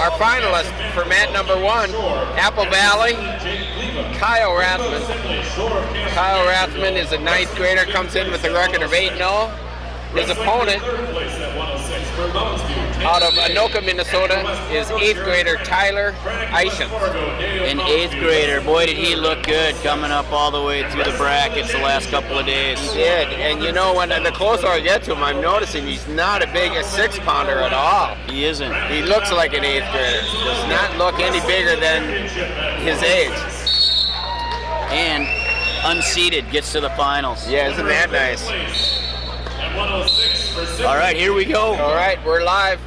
our finalist for mat number 1, Apple Valley, Kyle Rathman. Kyle Rathman is a 9th grader, comes in with a record of 8-0. His opponent out of Anoka, Minnesota is 8th grader Tyler Eischens. An 8th grader, boy did he look good coming up all the way through the brackets the last couple of days. He did, and you know, when the closer I get to him, I'm noticing he's not a 6-pounder at all. He isn't. He looks like an 8th grader. Does not look any bigger than his age. And unseeded gets to the finals. Yeah, isn't that nice? All right, here we go. All right, we're live.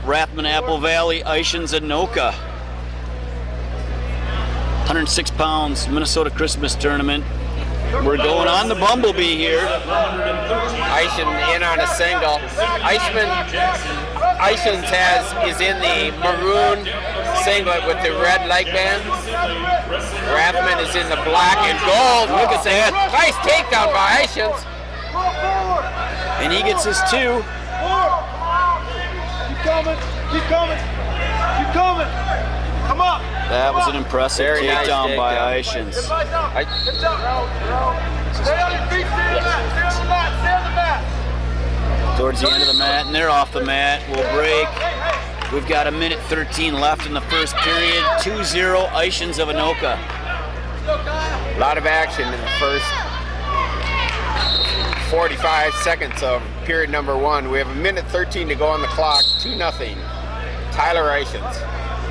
Rathman, Apple Valley, Eischens, Anoka. 106 pounds, Minnesota Christmas tournament. We're going on the Bumblebee here. Eischens in on a single. Eischens is in the maroon singlet with the red leg band. Rathman is in the black and gold. Look at that. Nice takedown by Eischens. And he gets his 2. Keep coming, keep coming, keep coming. Come up. That was an impressive takedown by Eischens. Stay on your feet, stay on the mat, stay on the mat, stay on the mat. Towards the end of the mat, and they're off the mat. We'll break. We've got 1:13 left in the first period. 2-0 Eischens of Anoka. A lot of action in the first 45 seconds of period number 1. We have 1:13 to go on the clock. 2-0. Tyler Eischens.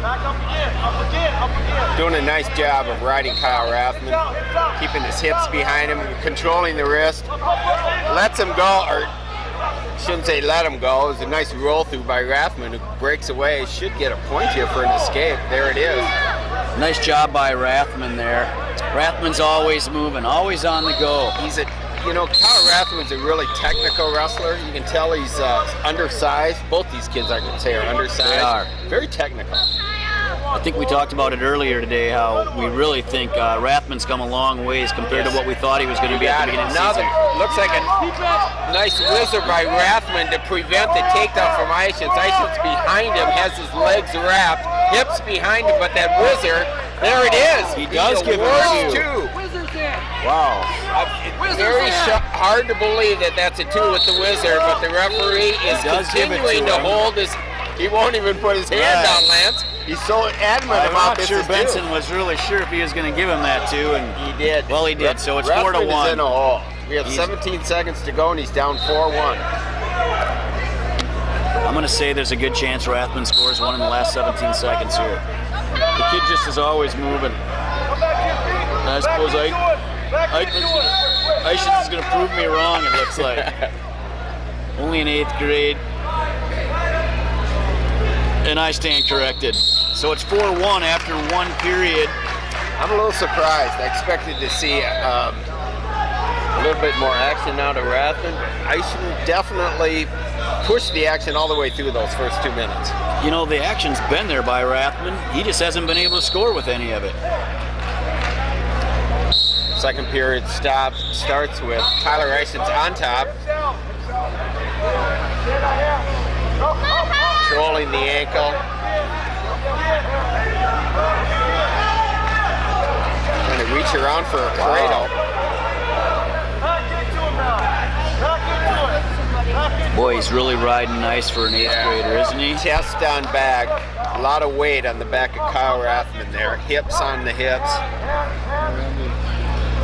Back up again, up again, up again. Doing a nice job of riding Kyle Rathman, keeping his hips behind him, controlling the wrist. Lets him go, or shouldn't say let him go. It was a nice roll through by Rathman, who breaks away. Should get a point here for an escape. There it is. Nice job by Rathman there. Rathman's always moving, always on the go. Kyle Rathman's a really technical wrestler. You can tell he's undersized. Both these kids, I can say, are undersized. They are. Very technical. I think we talked about it earlier today, how we really think Rathman's come a long ways compared to what we thought he was going to be at the beginning of the season. Looks like a nice whizzer by Rathman to prevent the takedown from Eischens. Eischens behind him, has his legs wrapped, hips behind him, but that whizzer, there it is. He does give him 2. Wow. Very hard to believe that that's a 2 with the whizzer, but the referee is continuing to hold his. He won't even put his hand down, Lance. He's so adamant about this. I'm not sure Benson was really sure if he was going to give him that 2, and he did. Well, he did. So it's Rathman 4-1. is in a hole. We have 17 seconds to go, and he's down 4-1. I'm going to say there's a good chance Rathman scores 1 in the last 17 seconds here. The kid just is always moving. And I suppose Eischens is going to prove me wrong, it looks like. Only in 8th grade. And I stand corrected. So it's 4-1 after 1 period. I'm a little surprised. I expected to see a little bit more action out of Rathman. Eischens definitely pushed the action all the way through those first 2 minutes. You know, the action's been there by Rathman. He just hasn't been able to score with any of it. Second period starts with Tyler Eischens on top. Controlling the ankle. Trying to reach around for a cradle. Boy, he's really riding nice for an 8th grader, isn't he? Chest on back. A lot of weight on the back of Kyle Rathman there. Hips on the hips.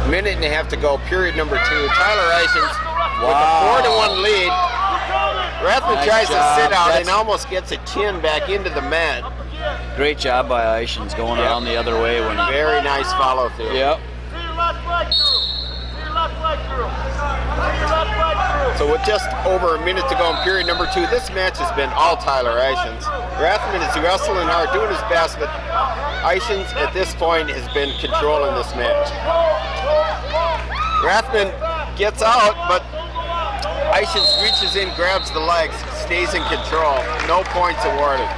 1.5 minutes to go, period number 2. Tyler Eischens with a 4-1 lead. Rathman tries to sit out and almost gets a chin back into the mat. Great job by Eischens going around the other way. Very nice follow through. Yep. So with just over a minute to go in period number 2, this match has been all Tyler Eischens. Rathman is wrestling hard, doing his best, but Eischens at this point has been controlling this match. Rathman gets out, but Eischens reaches in, grabs the legs, stays in control. No points awarded.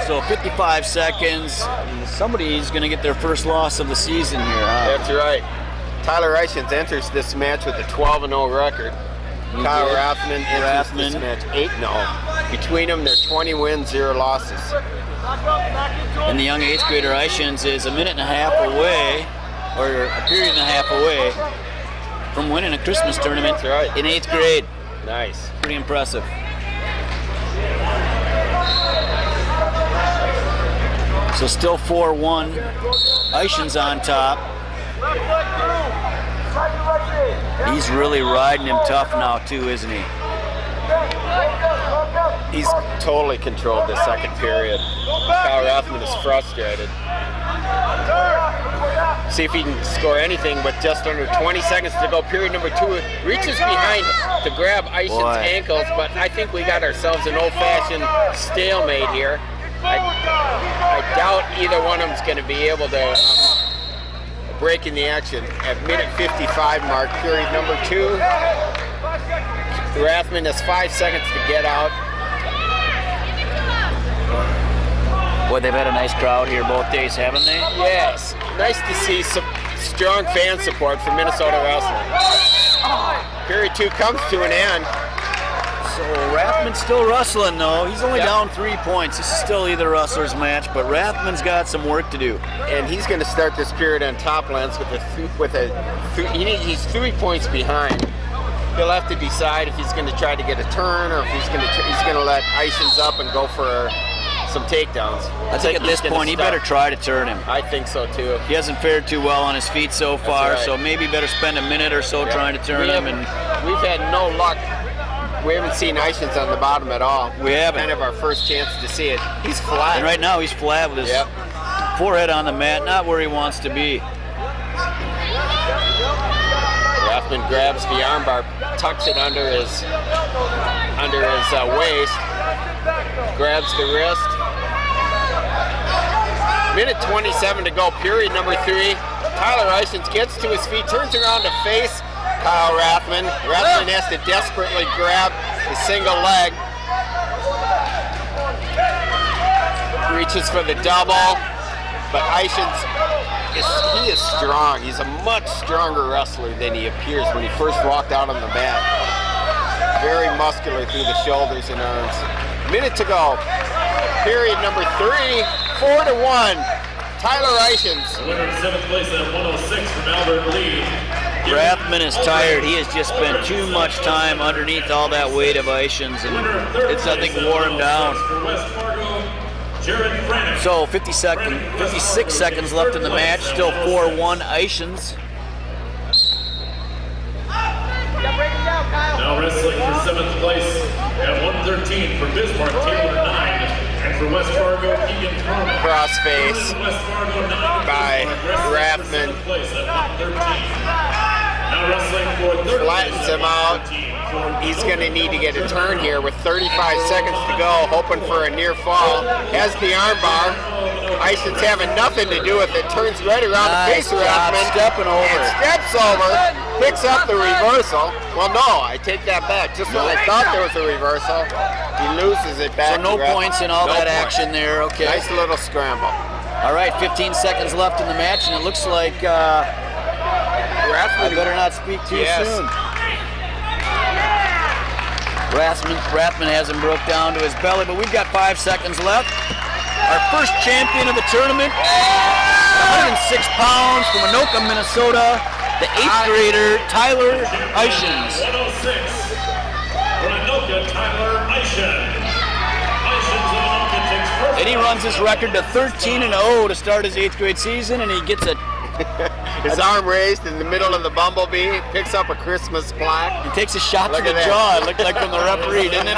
So 55 seconds. Somebody's going to get their first loss of the season here, huh? That's right. Tyler Eischens enters this match with a 12-0 record. Kyle Rathman enters this match 8-0. Between them, they're 20 wins, 0 losses. And the young 8th grader Eischens is a minute and a half away, or a period and a half away, from winning a Christmas tournament in 8th grade. Nice. Pretty impressive. So still 4-1. Eischens on top. He's really riding him tough now too, isn't he? He's totally controlled the second period. Kyle Rathman is frustrated. See if he can score anything with just under 20 seconds to go. Period number 2. Reaches behind to grab Eischens' ankles, but I think we got ourselves an old-fashioned stalemate here. I doubt either one of them's going to be able to break in the action. At minute 55 mark, period number 2. Rathman has 5 seconds to get out. Boy, they've had a nice crowd here both days, haven't they? Yes. Nice to see some strong fan support for Minnesota wrestling. Period 2 comes to an end. So Rathman's still wrestling though. He's only down 3 points. This is still either wrestler's match, but Rathman's got some work to do. And he's going to start this period on top lands he's 3 points behind. He'll have to decide if he's going to try to get a turn or if he's going to let Eischens up and go for some takedowns. I think at this point he better try to turn him. I think so too. He hasn't fared too well on his feet so far, so maybe better spend a minute or so trying to turn him. And we've had no luck. We haven't seen Eischens on the bottom at all. We haven't. Kind of our first chance to see it. He's flat. And right now he's flat with his forehead on the mat, not where he wants to be. Rathman grabs the armbar, tucks it under his waist, grabs the wrist. Minute 27 to go, period number 3. Tyler Eischens gets to his feet, turns around to face Kyle Rathman. Rathman has to desperately grab his single leg. Reaches for the double, but Eischens is strong. He's a much stronger wrestler than he appears when he first walked out on the mat. Very muscular through the shoulders and arms. Minute to go. Period number 3, 4-1. Tyler Eischens. The winner in 7th place at 106 from Albert Lee. Rathman is tired. He has just spent too much time underneath all that weight of Eischens, and it's I think wore him down. So 56 seconds left in the match. Still 4-1 Eischens. Now wrestling for 7th place at 113 for Bismarck, Taylor 9. And for West Fargo, Keegan Turner. Crossface by Rathman. Now wrestling for flattens him out. He's going to need to get a turn here with 35 seconds to go, hoping for a near fall. Has the armbar. Eischens having nothing to do with it. Turns right around the face of Rathman. Stepping over. And steps over. Picks up the reversal. Well, no, I take that back. Just when I thought there was a reversal, he loses it back. So no points in all that action there. Okay. Nice little scramble. All right, 15 seconds left in the match, and it looks like Rathman better not speak too soon. Rathman hasn't broke down to his belly, but we've got 5 seconds left. Our first champion of the tournament, 106 pounds from Anoka, Minnesota, the 8th grader, Tyler Eischens. 106 for Anoka, Tyler Eischens. Eischens of Anoka takes first. And he runs his record to 13-0 to start his 8th grade season, and he gets his arm raised in the middle of the bumblebee, picks up a Christmas plaque. He takes a shot to the jaw. It looked like from the referee, didn't it?